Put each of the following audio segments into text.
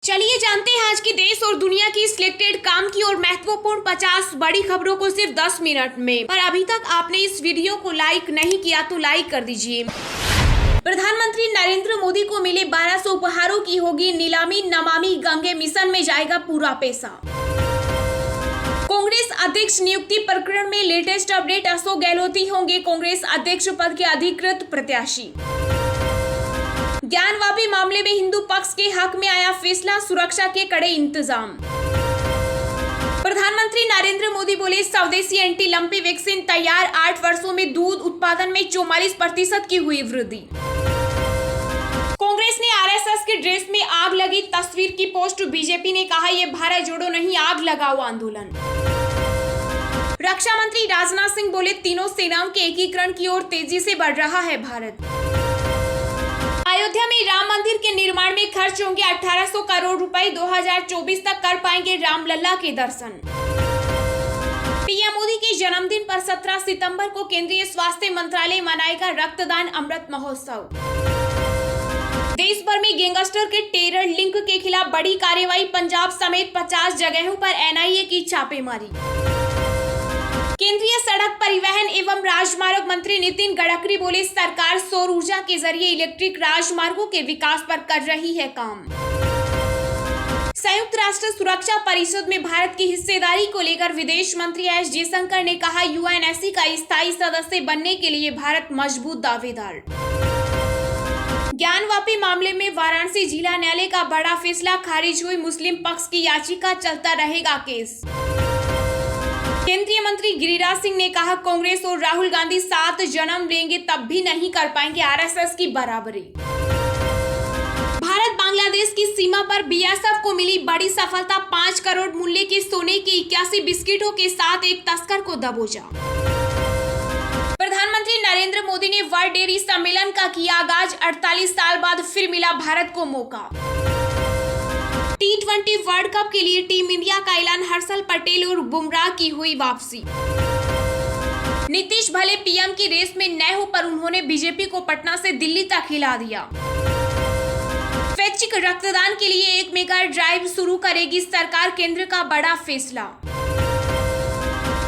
चलिए जानते हैं आज की देश और दुनिया की सिलेक्टेड काम की और महत्वपूर्ण 50 बड़ी खबरों को सिर्फ 10 मिनट में। पर अभी तक आपने इस वीडियो को लाइक नहीं किया तो लाइक कर दीजिए। प्रधानमंत्री नरेंद्र मोदी को मिले 1200 उपहारों की होगी नीलामी। नमामि गंगे मिशन में जाएगा पूरा पैसा। कांग्रेस अध्यक्ष नियुक्ति प्रकरण में लेटेस्ट अपडेट। अशोक गहलोत होंगे कांग्रेस अध्यक्ष पद के अधिकृत प्रत्याशी। ज्ञानवापी मामले में हिंदू पक्ष के हक में आया फैसला। सुरक्षा के कड़े इंतजाम। प्रधानमंत्री नरेंद्र मोदी बोले स्वदेशी एंटी लंपी वैक्सीन तैयार। 8 वर्षों में दूध उत्पादन में 44% की हुई वृद्धि। कांग्रेस ने आरएसएस के ड्रेस में आग लगी तस्वीर की पोस्ट। बीजेपी ने कहा यह भारत जोड़ो नहीं आग लगाओ आंदोलन। रक्षा मंत्री राजनाथ सिंह बोले तीनों सेनाओं के एकीकरण की ओर तेजी से बढ़ रहा है भारत। अयोध्या में राम मंदिर के निर्माण में खर्च होंगे 1800 करोड़ रुपए। 2024 तक कर पाएंगे रामलला के दर्शन। पीएम मोदी के जन्मदिन पर 17 सितंबर को केंद्रीय स्वास्थ्य मंत्रालय मनाएगा रक्तदान अमृत महोत्सव। देश भर में गैंगस्टर के टेरर लिंक के खिलाफ बड़ी कार्रवाई। पंजाब समेत 50 जगहों पर एनआईए की छापेमारी। केंद्रीय सड़क परिवहन एवं राजमार्ग मंत्री नितिन गडकरी बोले सरकार सौर ऊर्जा के जरिए इलेक्ट्रिक राजमार्गों के विकास पर कर रही है काम। संयुक्त राष्ट्र सुरक्षा परिषद में भारत की हिस्सेदारी को लेकर विदेश मंत्री एस जयशंकर ने कहा यूएनएससी का स्थायी सदस्य बनने के लिए भारत मजबूत दावेदार। ज्ञानवापी मामले में वाराणसी जिला न्यायालय का बड़ा फैसला। खारिज हुई मुस्लिम पक्ष की याचिका, चलता रहेगा केस। केंद्रीय मंत्री गिरिराज सिंह ने कहा कांग्रेस और राहुल गांधी 7 जन्म लेंगे तब भी नहीं कर पाएंगे आरएसएस की बराबरी। भारत बांग्लादेश की सीमा पर बीएसएफ को मिली बड़ी सफलता। 5 करोड़ मूल्य के सोने की 81 बिस्किटों के साथ एक तस्कर को दबोचा। प्रधानमंत्री नरेंद्र मोदी ने वर्ल्ड डेयरी सम्मेलन का किया आगाज। 48 साल बाद फिर मिला भारत को मौका। T20 वर्ल्ड कप के लिए टीम इंडिया का ऐलान। हर्षल पटेल और बुमराह की हुई वापसी। नीतीश भले पीएम की रेस में न हो पर उन्होंने बीजेपी को पटना से दिल्ली तक हिला दिया। स्वैच्छिक रक्तदान के लिए 1 मेगा ड्राइव शुरू करेगी सरकार। केंद्र का बड़ा फैसला।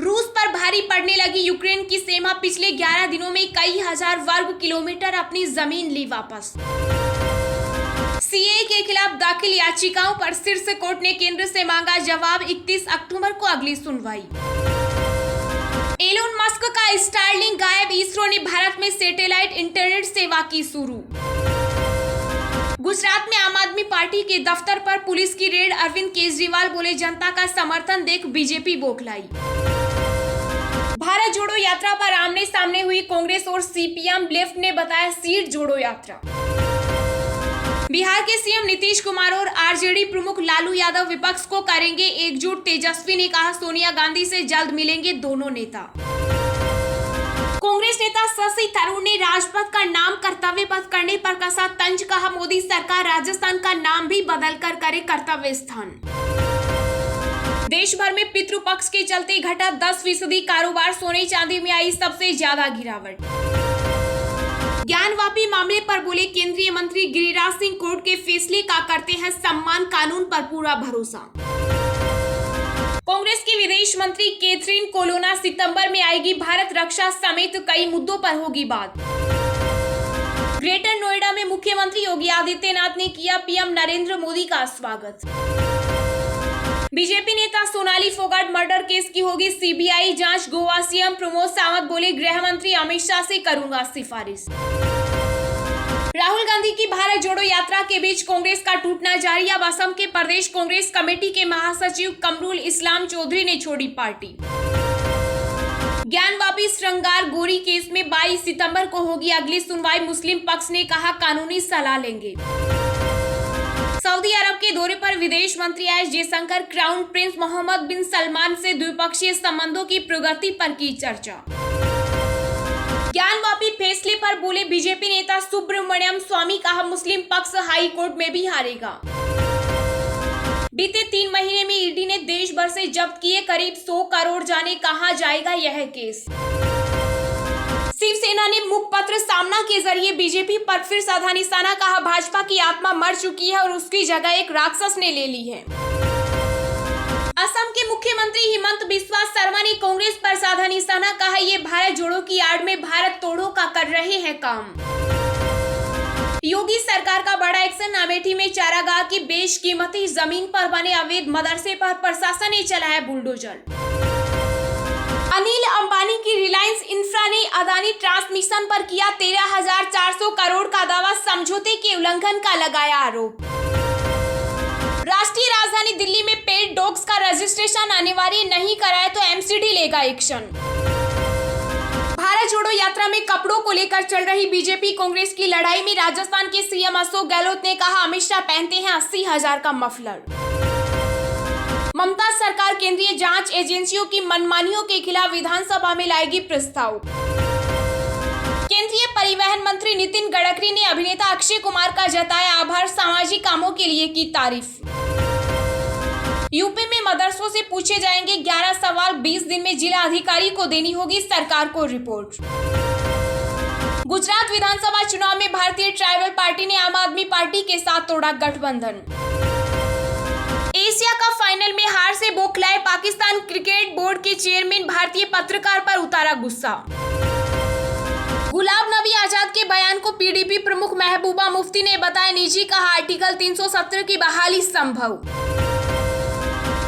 रूस पर भारी पड़ने लगी यूक्रेन की सीमा। पिछले 11 दिनों में कई हजार वर्ग किलोमीटर अपनी जमीन ली वापस। सीए के खिलाफ दाखिल याचिकाओं पर शीर्ष कोर्ट ने केंद्र से मांगा जवाब। 31 अक्टूबर को अगली सुनवाई। एलोन मस्क का स्टारलिंक गायब। इसरो ने भारत में सैटेलाइट इंटरनेट सेवा की शुरू। गुजरात में आम आदमी पार्टी के दफ्तर पर पुलिस की रेड। अरविंद केजरीवाल बोले जनता का समर्थन देख बीजेपी बौखलाई। भारत जोड़ो यात्रा पर आमने सामने हुई कांग्रेस और सीपीएम। लेफ्ट ने बताया सीट जोड़ो यात्रा। बिहार के सीएम नीतीश कुमार और आरजेडी प्रमुख लालू यादव विपक्ष को करेंगे एकजुट। तेजस्वी ने कहा सोनिया गांधी से जल्द मिलेंगे दोनों नेता। कांग्रेस नेता शशि थरूर ने राजपथ का नाम कर्तव्य पथ करने पर कसा तंज। कहा मोदी सरकार राजस्थान का नाम भी बदलकर करे कर्तव्य स्थान। देश भर में पितृपक्ष के चलते घटा 10% कारोबार। सोने चांदी में आई सबसे ज्यादा गिरावट। ज्ञानवापी मामले पर बोले केंद्रीय मंत्री गिरिराज सिंह कोर्ट के फैसले का करते हैं सम्मान। कानून पर पूरा भरोसा। कांग्रेस की विदेश मंत्री कैथरीन कोलोना सितंबर में आएगी भारत। रक्षा समेत कई मुद्दों पर होगी बात। ग्रेटर नोएडा में मुख्यमंत्री योगी आदित्यनाथ ने किया पीएम नरेंद्र मोदी का स्वागत। बीजेपी नेता सोनाली फोगाट मर्डर केस की होगी सीबीआई जांच। गोवा सीएम प्रमोद सावंत बोले गृह मंत्री अमित शाह से करूंगा सिफारिश। राहुल गांधी की भारत जोड़ो यात्रा के बीच कांग्रेस का टूटना जारी। अब असम के प्रदेश कांग्रेस कमेटी के महासचिव कमरुल इस्लाम चौधरी ने छोड़ी पार्टी। ज्ञानवापी श्रृंगार गोरी केस में 22 सितंबर को होगी अगली सुनवाई। मुस्लिम पक्ष ने कहा कानूनी सलाह लेंगे। सऊदी अरब के दौरे पर विदेश मंत्री S Jaishankar crown prince Mohammed bin Salman से द्विपक्षीय संबंधों की प्रगति पर की चर्चा। ज्ञानवापी फैसले पर बोले बीजेपी नेता सुब्रमण्यम स्वामी। कहा मुस्लिम पक्ष हाई कोर्ट में भी हारेगा। बीते 3 महीने में ईडी ने देश भर से जब्त किए करीब 100 करोड़। जाने कहां जाएगा यह केस। शिवसेना ने मुखपत्र सामना के जरिए बीजेपी पर फिर साधा निशाना, कहा भाजपा की आत्मा मर चुकी है और उसकी जगह एक राक्षस ने ले ली है। असम के मुख्यमंत्री हिमंत बिस्वा शर्मा ने कांग्रेस पर साधा निशाना, कहा ये भारत जोड़ो की आड़ में भारत तोड़ो का कर रहे हैं काम। योगी सरकार का बड़ा एक्शन, अमेठी में चारागाह की बेशकीमती जमीन पर बने अवैध मदरसे पर प्रशासन ने चलाया बुलडोजर। अनिल अंबानी की रिलायंस इंफ्रा ने अदानी ट्रांसमिशन पर किया 13,400 करोड़ का दावा, समझौते के उल्लंघन का लगाया आरोप। राष्ट्रीय राजधानी दिल्ली में पेट डॉग्स का रजिस्ट्रेशन अनिवार्य नहीं कराया तो एमसीडी लेगा एक्शन। भारत जोड़ो यात्रा में कपड़ों को लेकर चल रही बीजेपी कांग्रेस की लड़ाई में राजस्थान के सीएम अशोक गहलोत ने कहा अमित शाह पहनते हैं 80,000 का मफलर। ममता सरकार केंद्रीय जांच एजेंसियों की मनमानियों के खिलाफ विधानसभा में लाएगी प्रस्ताव। केंद्रीय परिवहन मंत्री नितिन गडकरी ने अभिनेता अक्षय कुमार का जताया आभार, सामाजिक कामों के लिए की तारीफ। यूपी में मदरसों से पूछे जाएंगे 11 सवाल, 20 दिन में जिला अधिकारी को देनी होगी सरकार को रिपोर्ट। गुजरात विधानसभा चुनाव में भारतीय ट्राइबल पार्टी ने आम आदमी पार्टी के साथ तोड़ा गठबंधन। एशिया कप फाइनल में हार से बौखलाए पाकिस्तान क्रिकेट बोर्ड के चेयरमैन, भारतीय पत्रकार पर उतारा गुस्सा। गुलाम नबी आजाद के बयान को पीडीपी प्रमुख महबूबा मुफ्ती ने बताया निजी, कहा आर्टिकल 370 की बहाली संभव।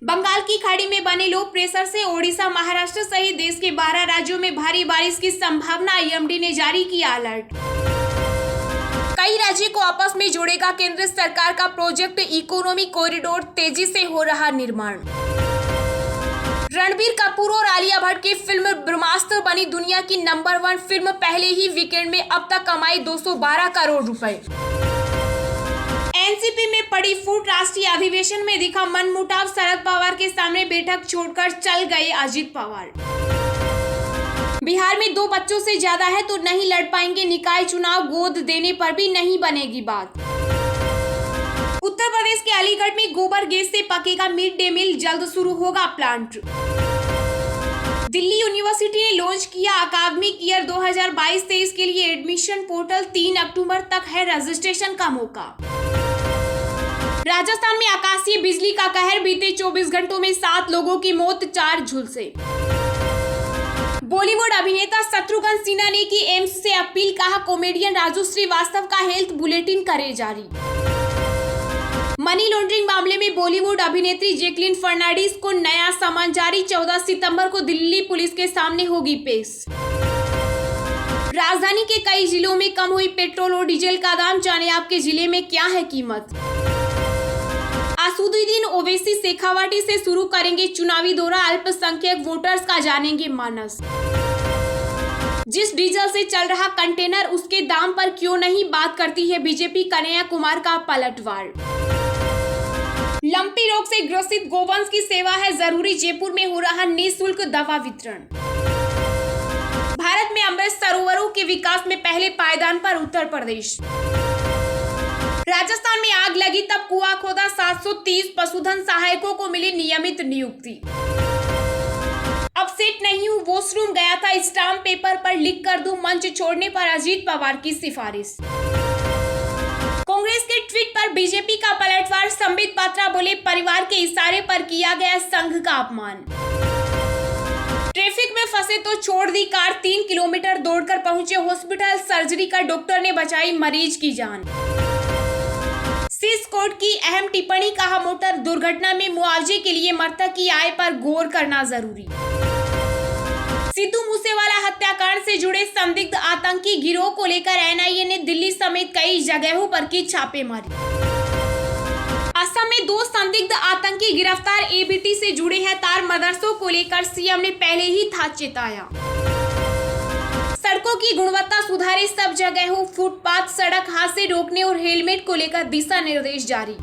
बंगाल की खाड़ी में बने लो प्रेशर से ओडिशा, महाराष्ट्र सहित देश के 12 राज्यों में भारी बारिश की संभावना, आईएमडी ने जारी किया अलर्ट। कई राज्यों को आपस में जोड़ेगा केंद्र सरकार का प्रोजेक्ट इकोनॉमी कॉरिडोर, तेजी से हो रहा निर्माण। रणबीर कपूर और आलिया भट्ट की फिल्म ब्रह्मास्त्र बनी दुनिया की नंबर 1 फिल्म, पहले ही वीकेंड में अब तक कमाई 212 करोड़ रुपए। एनसीपी में पड़ी फूट, राष्ट्रीय अधिवेशन में दिखा मनमुटाव, शरद पवार के सामने बैठक छोड़कर चल गए अजित पवार। बिहार में 2 बच्चों से ज्यादा है तो नहीं लड़ पाएंगे निकाय चुनाव, गोद देने पर भी नहीं बनेगी बात। उत्तर प्रदेश के अलीगढ़ में गोबर गैस से पकेगा मिड डे मील, जल्द शुरू होगा प्लांट। दिल्ली यूनिवर्सिटी ने लॉन्च किया अकादमिक ईयर 2022-23 के लिए एडमिशन पोर्टल, 3 अक्टूबर तक है रजिस्ट्रेशन का मौका। राजस्थान में आकाशीय बिजली का कहर, बीते 24 घंटों में 7 लोगों की मौत, 4 झुलसे। बॉलीवुड अभिनेता शत्रुघ्न सिन्हा ने की एम्स से अपील, कहा कॉमेडियन राजू श्रीवास्तव का हेल्थ बुलेटिन करे जारी। मनी लॉन्ड्रिंग मामले में बॉलीवुड अभिनेत्री जैकलीन फर्नांडिस को नया समन जारी, 14 सितंबर को दिल्ली पुलिस के सामने होगी पेश। राजधानी के कई जिलों में कम हुई पेट्रोल और डीजल का दाम, जाने आपके जिले में क्या है कीमत। असदुद्दीन ओवैसी शेखावाटी से शुरू करेंगे चुनावी दौरा, अल्पसंख्यक वोटर्स का जानेंगे मानस। जिस डीजल से चल रहा कंटेनर उसके दाम पर क्यों नहीं बात करती है बीजेपी, कन्हैया कुमार का पलटवार। लंपी रोग से ग्रसित गोवंश की सेवा है जरूरी, जयपुर में हो रहा निःशुल्क दवा वितरण। भारत में अमृत सरोवरों के विकास में पहले पायदान पर उत्तर प्रदेश। राजस्थान में आग लगी तब कुआं खोदा, 730 पशुधन सहायकों को मिली नियमित नियुक्ति। अपसेट नहीं हूं, वॉशरूम गया था, स्टाम्प पेपर पर लिख कर दूं, मंच छोड़ने पर अजीत पवार की सिफारिश। कांग्रेस के ट्वीट पर बीजेपी का पलटवार, संबित पात्रा बोले परिवार के इशारे पर किया गया संघ का अपमान। ट्रैफिक में फंसे तो छोड़ दी कार, 3 किलोमीटर दौड़कर पहुंचे हॉस्पिटल, सर्जरी कर डॉक्टर ने बचाई मरीज की जान। शीर्ष कोर्ट की अहम टिप्पणी, कहा मोटर दुर्घटना में मुआवजे के लिए मृतक की आय पर गौर करना जरूरी। सिद्धू मूसेवाला हत्याकांड से जुड़े संदिग्ध आतंकी गिरोह को लेकर एनआईए ने दिल्ली समेत कई जगहों पर की छापेमारी। असम में 2 संदिग्ध आतंकी गिरफ्तार, एबीटी से जुड़े हैं तार, मदरसों को लेकर सीएम ने पहले ही था चेताया। सड़कों की गुणवत्ता सुधारे, सब जगह हो फुटपाथ, सड़क हादसे रोकने और हेलमेट को लेकर दिशा निर्देश जारी।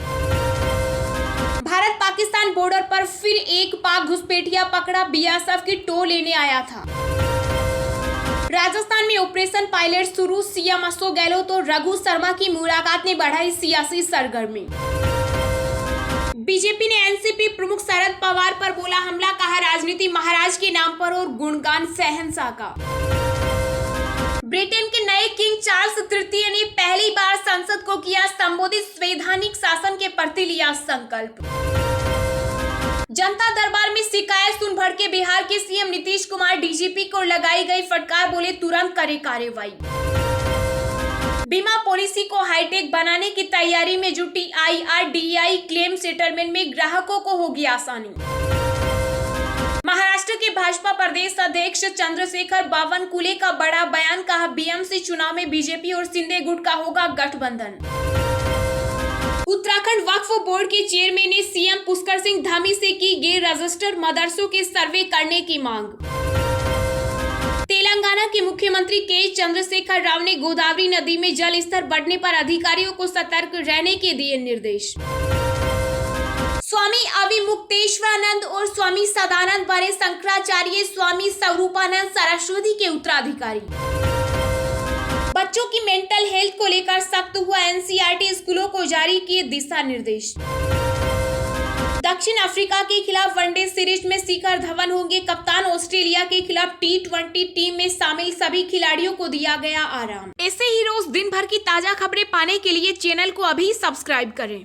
भारत पाकिस्तान बॉर्डर पर फिर एक पाक घुसपैठिया पकड़ा, बीएसएफ की टो लेने आया था। राजस्थान में ऑपरेशन पायलट शुरू, सीएम अशोक गहलोत और रघु शर्मा की मुलाकात ने बढ़ाई सियासी सरगर्मी। बीजेपी ने एनसीपी प्रमुख शरद पवार पर बोला हमला, कहा राजनीति महाराज के नाम पर और गुणगान शहंशाह का। ब्रिटेन के नए किंग चार्ल्स तृतीय ने पहली बार संसद को किया संबोधित, संवैधानिक शासन के प्रति लिया संकल्प। जनता दरबार में शिकायत सुन भड़के बिहार के सीएम नीतीश कुमार, डीजीपी को लगाई गई फटकार, बोले तुरंत करे कार्रवाई। बीमा पॉलिसी को हाईटेक बनाने की तैयारी में जुटी IRDAI, क्लेम सेटलमेंट में ग्राहकों को होगी आसानी। महाराष्ट्र के भाजपा प्रदेश अध्यक्ष चंद्रशेखर बावनकुले का बड़ा बयान, कहा BMC चुनाव में बीजेपी और शिंदे गुट का होगा गठबंधन। उत्तराखंड वक्फ बोर्ड के चेयरमैन ने सीएम पुष्कर सिंह धामी से की गैर रजिस्टर्ड मदरसों के सर्वे करने की मांग। तेलंगाना के मुख्यमंत्री के चंद्रशेखर राव ने गोदावरी नदी में जल स्तर बढ़ने पर अधिकारियों को सतर्क रहने के दिए निर्देश। स्वामी अविमुक्तेश्वरानंद और स्वामी सदानंद बने शंकराचार्य स्वामी स्वरूपानंद सरस्वती के उत्तराधिकारी। बच्चों की मेंटल हेल्थ को लेकर सख्त हुआ, NCERT स्कूलों को जारी किए दिशा निर्देश। दक्षिण अफ्रीका के खिलाफ वनडे सीरीज में शिखर धवन होंगे कप्तान, ऑस्ट्रेलिया के खिलाफ T20 टीम में शामिल सभी खिलाड़ियों को दिया गया आराम। ऐसे ही रोज दिन भर की ताजा खबरें पाने के लिए चैनल को अभी सब्सक्राइब करें।